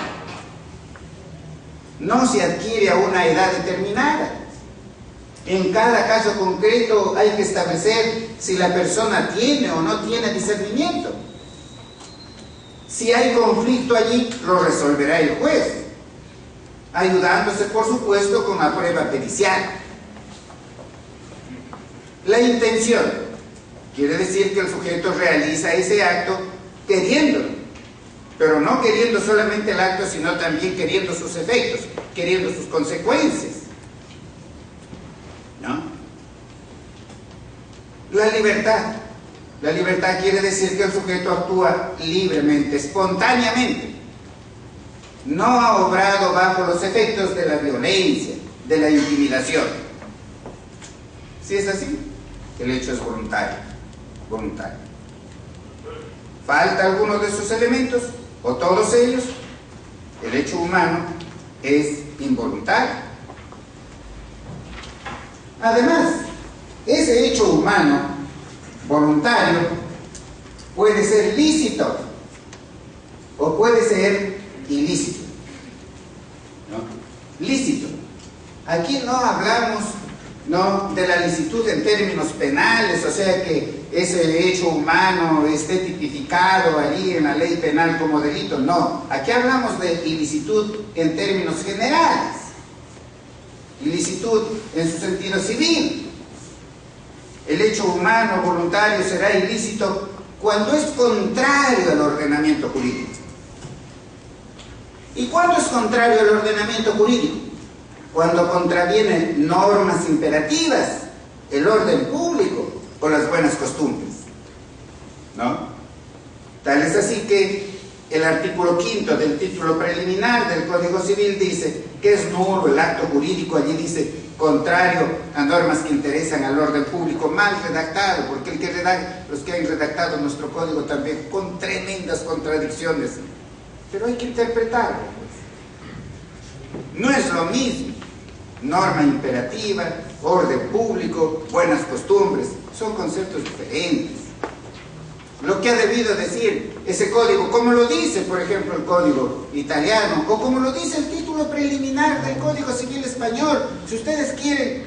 No se adquiere a una edad determinada. En cada caso concreto hay que establecer si la persona tiene o no tiene discernimiento. Si hay conflicto allí, lo resolverá el juez, ayudándose, por supuesto, con la prueba pericial. La intención quiere decir que el sujeto realiza ese acto queriéndolo, pero no queriendo solamente el acto, sino también queriendo sus efectos, queriendo sus consecuencias, ¿no? La libertad. La libertad quiere decir que el sujeto actúa libremente, espontáneamente. No ha obrado bajo los efectos de la violencia, de la intimidación. Si es así, el hecho es voluntario. Voluntario. Falta alguno de esos elementos, o todos ellos, el hecho humano es involuntario. Además, ese hecho humano voluntario puede ser lícito o puede ser ilícito, ¿no? Lícito. Aquí no hablamos, ¿no?, de la licitud en términos penales, o sea que ese hecho humano esté tipificado allí en la ley penal como delito. No, aquí hablamos de ilicitud en términos generales, ilicitud en su sentido civil. El hecho humano voluntario será ilícito cuando es contrario al ordenamiento jurídico. ¿Y cuándo es contrario al ordenamiento jurídico? Cuando contraviene normas imperativas, el orden público o las buenas costumbres, ¿no? Tal es así que el artículo 5 del título preliminar del Código Civil dice que es nulo el acto jurídico. Allí dice contrario a normas que interesan al orden público, mal redactado, porque los que han redactado nuestro código también con tremendas contradicciones pero hay que interpretarlo. No es lo mismo. Norma imperativa, orden público, buenas costumbres, son conceptos diferentes. Lo que ha debido decir ese código, como lo dice, por ejemplo, el código italiano, o como lo dice el título preliminar del Código Civil Español. Si ustedes quieren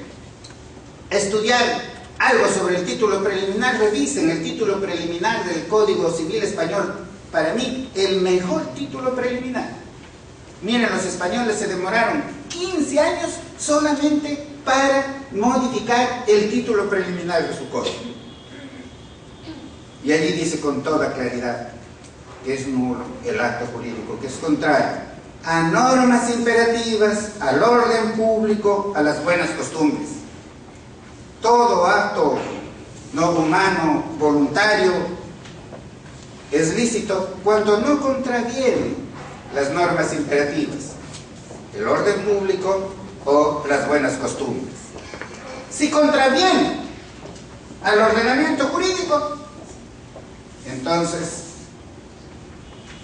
estudiar algo sobre el título preliminar, revisen el título preliminar del Código Civil Español. Para mí, el mejor título preliminar. Miren, los españoles se demoraron 15 años solamente para modificar el título preliminar de su código. Y allí dice con toda claridad que es nulo el acto jurídico, que es contrario a normas imperativas, al orden público, a las buenas costumbres. Todo acto no humano, voluntario, es lícito cuando no contraviene las normas imperativas, el orden público o las buenas costumbres. Si contraviene al ordenamiento jurídico, entonces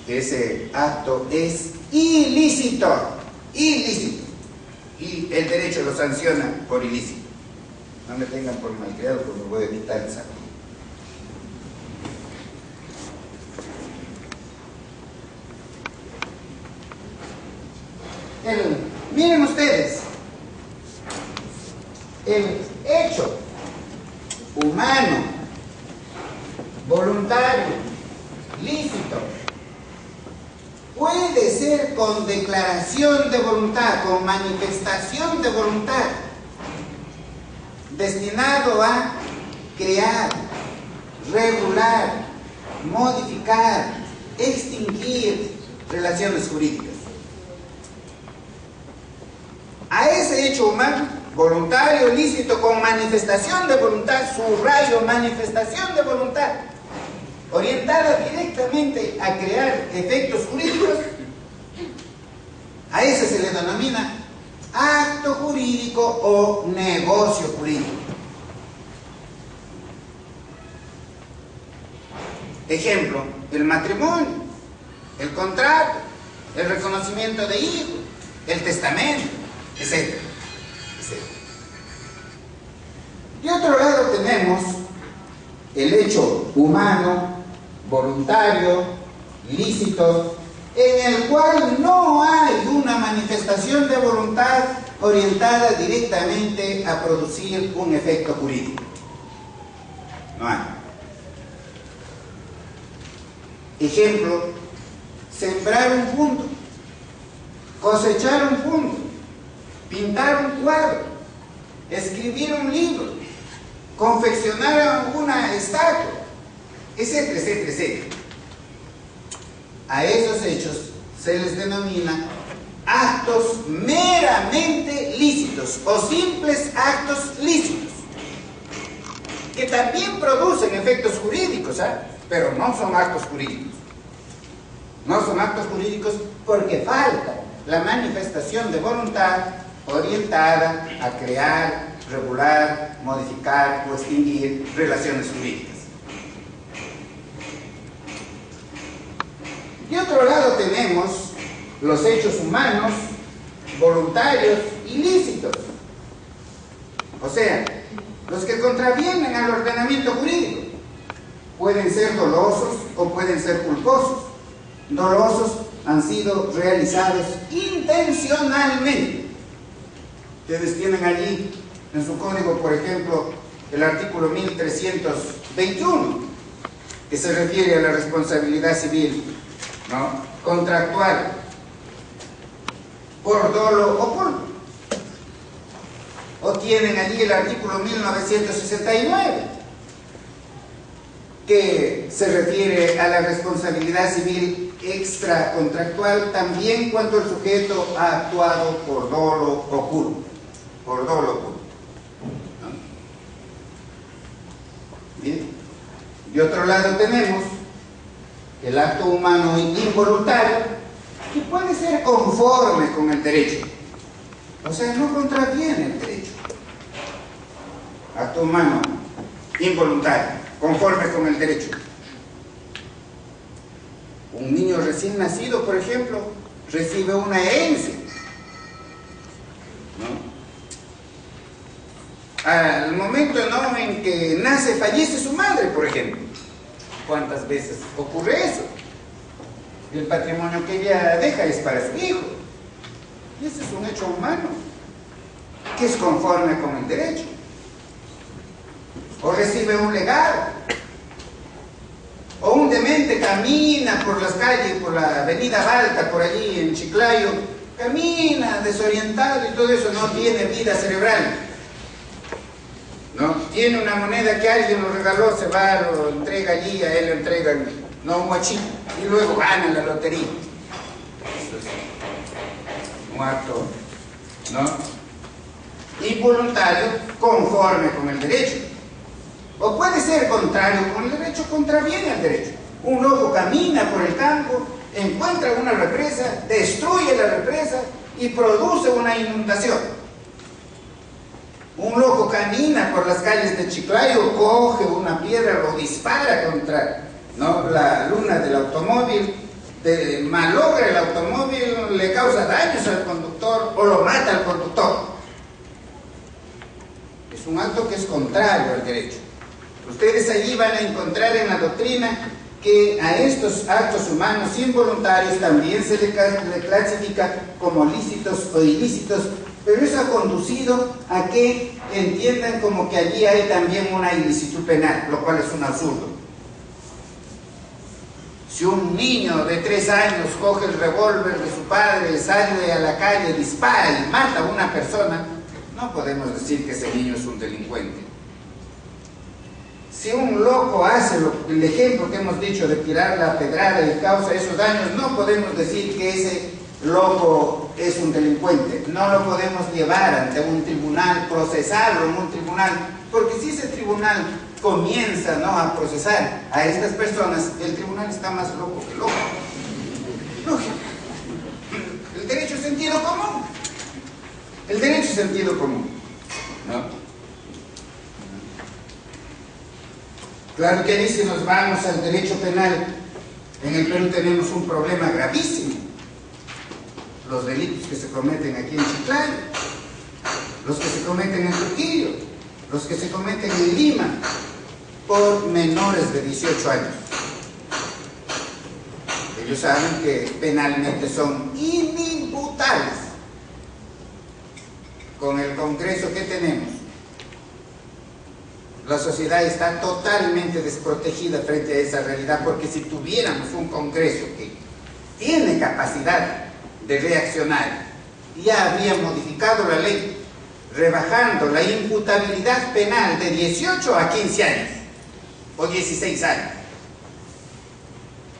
ese acto es ilícito, ilícito, y el derecho lo sanciona por ilícito. No me tengan por malcriado porque voy a evitar el saco. Miren ustedes, el hecho humano, voluntario, lícito, puede ser con declaración de voluntad, con manifestación de voluntad, destinado a crear, regular, modificar, extinguir relaciones jurídicas. A ese hecho humano, voluntario, lícito, con manifestación de voluntad, subrayo, manifestación de voluntad, orientada directamente a crear efectos jurídicos, a ese se le denomina acto jurídico o negocio jurídico. Ejemplo, el matrimonio, el contrato, el reconocimiento de hijos, el testamento, etc. De otro lado tenemos el hecho humano, voluntario, lícito, en el cual no hay una manifestación de voluntad orientada directamente a producir un efecto jurídico. No hay. Ejemplo, sembrar un punto, cosechar un punto, pintar un cuadro, escribir un libro, confeccionar una estatua, etcétera, etcétera, etcétera. A esos hechos se les denomina actos meramente lícitos o simples actos lícitos, que también producen efectos jurídicos, pero no son actos jurídicos. No son actos jurídicos porque falta la manifestación de voluntad orientada a crear, regular, modificar o extinguir relaciones jurídicas. De otro lado tenemos los hechos humanos, voluntarios, ilícitos. O sea, los que contravienen al ordenamiento jurídico. Pueden ser dolosos o pueden ser culposos. Dolosos han sido realizados intencionalmente. Ustedes tienen allí en su código, por ejemplo, el artículo 1321, que se refiere a la responsabilidad civil, ¿no?, contractual, por dolo o culpa. O tienen allí el artículo 1969, que se refiere a la responsabilidad civil extracontractual también cuando el sujeto ha actuado por dolo o culpa. Por dolo o culpa. ¿No? Bien. De otro lado tenemos el acto humano involuntario, que puede ser conforme con el derecho, o sea, no contraviene el derecho. Acto humano involuntario, conforme con el derecho. Un niño recién nacido, por ejemplo, recibe una herencia, ¿no? Al momento, ¿no?, en que nace, fallece su madre, por ejemplo. ¿Cuántas veces ocurre eso? El patrimonio que ella deja es para su hijo. Y ese es un hecho humano, que es conforme con el derecho. O recibe un legado. O un demente camina por las calles, por la avenida Balta, por allí en Chiclayo, camina desorientado y todo eso, no tiene vida cerebral. ¿No? Tiene una moneda que alguien lo regaló, se va, lo entrega allí, a él le entregan, no, un guachito, y luego gana la lotería. Eso es un acto, ¿no?, involuntario, conforme con el derecho. O puede ser contrario con el derecho, contraviene al derecho. Un loco camina por el campo, encuentra una represa, destruye la represa y produce una inundación. Un loco camina por las calles de Chiclayo, coge una piedra, lo dispara contra, ¿no?, la luna del automóvil, malogra el automóvil, le causa daños al conductor o lo mata al conductor. Es un acto que es contrario al derecho. Ustedes allí van a encontrar en la doctrina que a estos actos humanos involuntarios también se le clasifica como lícitos o ilícitos, pero eso ha conducido a que entiendan como que allí hay también una ilicitud penal, lo cual es un absurdo. Si un niño de 3 años coge el revólver de su padre, sale a la calle, dispara y mata a una persona, no podemos decir que ese niño es un delincuente. Si un loco hace el ejemplo que hemos dicho de tirar la pedrada y causa esos daños, no podemos decir que ese loco es un delincuente. No lo podemos llevar ante un tribunal, procesarlo en un tribunal, porque si ese tribunal comienza, ¿no?, a procesar a estas personas, el tribunal está más loco que loco. Lógico. El derecho es sentido común. El derecho es sentido común, ¿no? Claro que ahí, si nos vamos al derecho penal, en el Perú tenemos un problema gravísimo. Los delitos que se cometen aquí en Chiclayo, los que se cometen en Trujillo, los que se cometen en Lima, por menores de 18 años. Ellos saben que penalmente son inimputables. Con el Congreso que tenemos, la sociedad está totalmente desprotegida frente a esa realidad, porque si tuviéramos un Congreso que tiene capacidad de reaccionar, ya habría modificado la ley, rebajando la imputabilidad penal de 18 a 15 años o 16 años.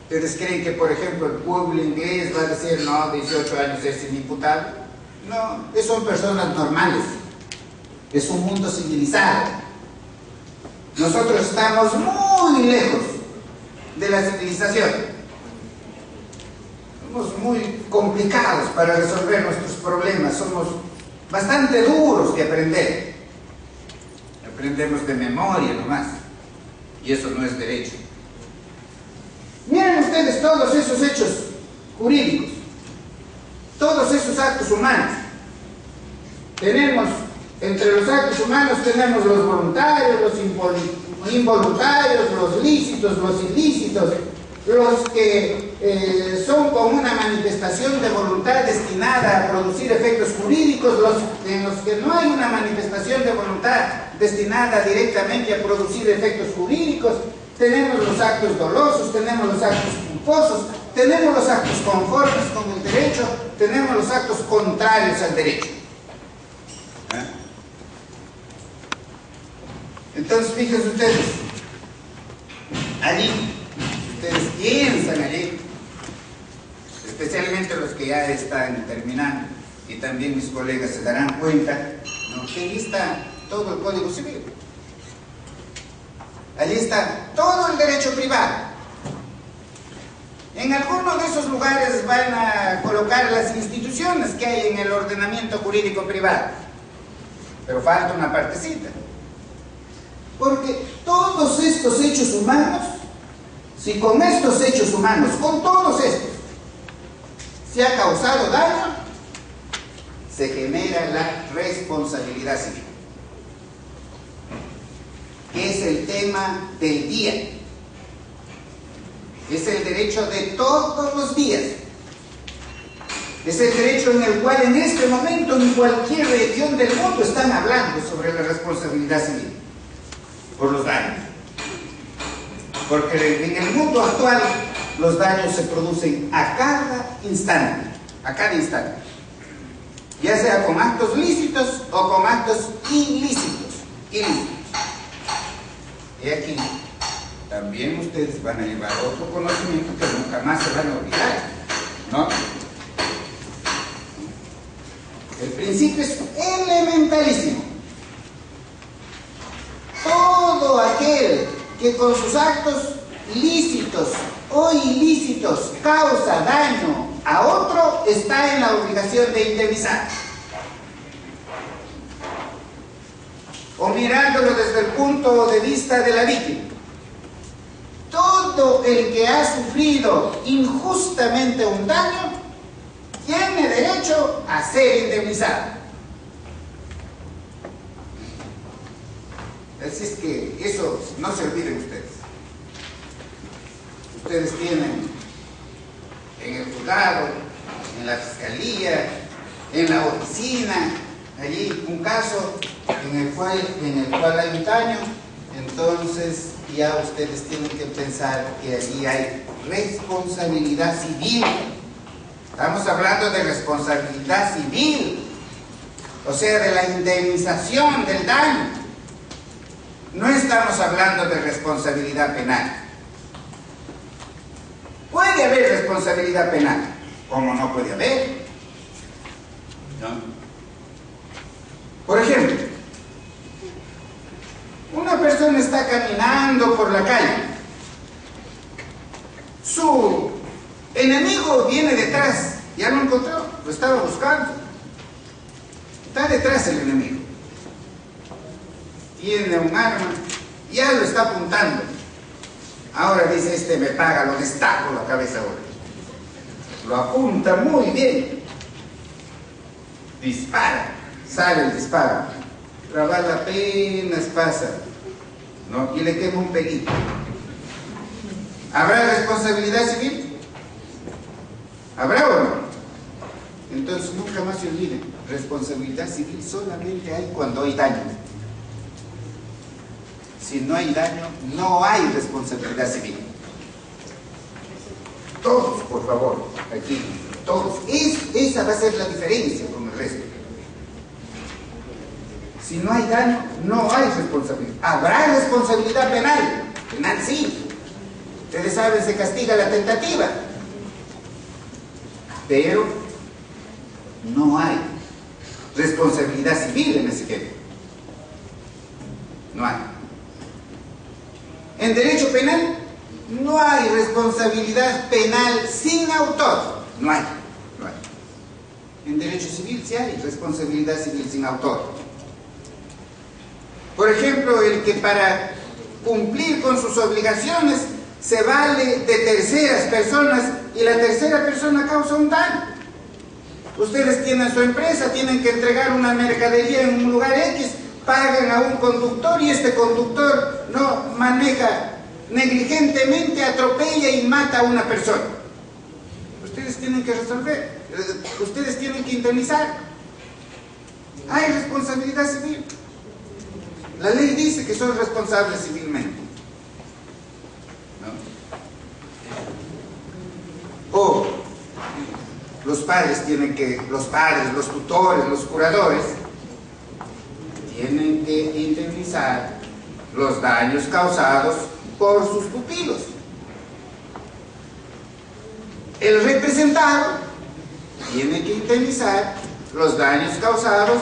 ¿Ustedes creen que, por ejemplo, el pueblo inglés va a decir, no, 18 años es inimputable? No, son personas normales, es un mundo civilizado. Nosotros estamos muy lejos de la civilización. Somos muy complicados para resolver nuestros problemas, somos bastante duros de aprender. Aprendemos de memoria nomás, y eso no es derecho. Miren ustedes todos esos hechos jurídicos, todos esos actos humanos. Tenemos, entre los actos humanos tenemos los voluntarios, los involuntarios, los lícitos, los ilícitos, los que son con una manifestación de voluntad destinada a producir efectos jurídicos, los en los que no hay una manifestación de voluntad destinada directamente a producir efectos jurídicos. Tenemos los actos dolosos, tenemos los actos culposos, tenemos los actos conformes con el derecho, tenemos los actos contrarios al derecho. Entonces, fíjense ustedes, allí, si ustedes piensan allí, especialmente los que ya están terminando, y también mis colegas se darán cuenta, ¿no?, que ahí está todo el Código Civil. Allí está todo el derecho privado. En algunos de esos lugares van a colocar las instituciones que hay en el ordenamiento jurídico privado, pero falta una partecita. Porque todos estos hechos humanos Si con estos hechos humanos, con todos estos, se ha causado daño, se genera la responsabilidad civil, que es el tema del día, es el derecho de todos los días, es el derecho en el cual en este momento en cualquier región del mundo están hablando sobre la responsabilidad civil por los daños, porque en el mundo actual los daños se producen a cada instante, ya sea con actos lícitos o con actos ilícitos. Y aquí también ustedes van a llevar otro conocimiento que nunca más se van a olvidar, ¿no? El principio es elementalísimo. Todo aquel que con sus actos lícitos o ilícitos causa daño a otro está en la obligación de indemnizar. O mirándolo desde el punto de vista de la víctima, todo el que ha sufrido injustamente un daño tiene derecho a ser indemnizado. Así es que eso no se olviden ustedes. Ustedes tienen en el juzgado, en la fiscalía, en la oficina, allí un caso en el cual hay un daño, entonces ya ustedes tienen que pensar que allí hay responsabilidad civil. Estamos hablando de responsabilidad civil, o sea, de la indemnización del daño. No estamos hablando de responsabilidad penal. Puede haber responsabilidad penal, como no puede haber, ¿no? Por ejemplo, una persona está caminando por la calle, su enemigo viene detrás, ya lo encontró, lo estaba buscando, está detrás el enemigo, tiene un arma, ya lo está apuntando. Ahora dice, este me paga, lo destaco la cabeza ahora. Lo apunta muy bien. Dispara, sale el disparo. La bala apenas pasa, ¿no? Y le quema un pelito. ¿Habrá responsabilidad civil? ¿Habrá o no? Entonces nunca más se olviden, responsabilidad civil solamente hay cuando hay daño. Si no hay daño, no hay responsabilidad civil. Todos, por favor, aquí, todos. Esa va a ser la diferencia con el resto. Si no hay daño, no hay responsabilidad. Habrá responsabilidad penal. Penal sí. Ustedes saben, se castiga la tentativa. Pero no hay responsabilidad civil en ese tema. No hay. En derecho penal no hay responsabilidad penal sin autor. No hay. En derecho civil sí hay responsabilidad civil sin autor. Por ejemplo, el que para cumplir con sus obligaciones se vale de terceras personas y la tercera persona causa un daño. Ustedes tienen su empresa, tienen que entregar una mercadería en un lugar X, pagan a un conductor y este conductor no maneja negligentemente, atropella y mata a una persona. Ustedes tienen que resolver, ustedes tienen que indemnizar. Hay responsabilidad civil. La ley dice que son responsables civilmente, ¿no? O los padres tienen que, los tutores, los curadores tienen que indemnizar los daños causados por sus pupilos. El representado tiene que indemnizar los daños causados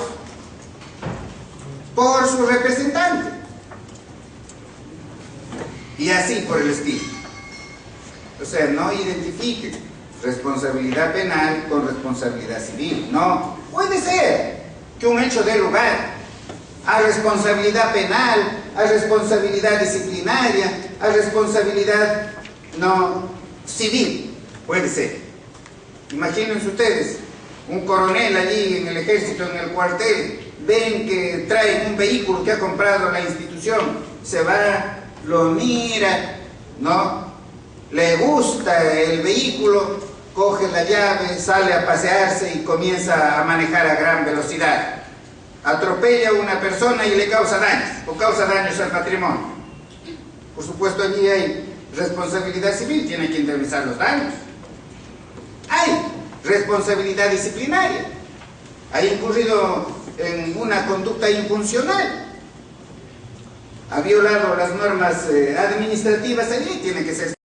por su representante. Y así por el estilo. O sea, no identifiquen responsabilidad penal con responsabilidad civil. No, puede ser que un hecho dé lugar a responsabilidad penal, a responsabilidad disciplinaria, a responsabilidad no civil, puede ser. Imagínense ustedes, un coronel allí en el ejército, en el cuartel, ven que traen un vehículo que ha comprado la institución, se va, lo mira, ¿no? Le gusta el vehículo, coge la llave, sale a pasearse y comienza a manejar a gran velocidad. Atropella a una persona y le causa daños, o causa daños al patrimonio. Por supuesto, allí hay responsabilidad civil, tiene que indemnizar los daños. Hay responsabilidad disciplinaria. Ha incurrido en una conducta infuncional. Ha violado las normas administrativas allí, tiene que ser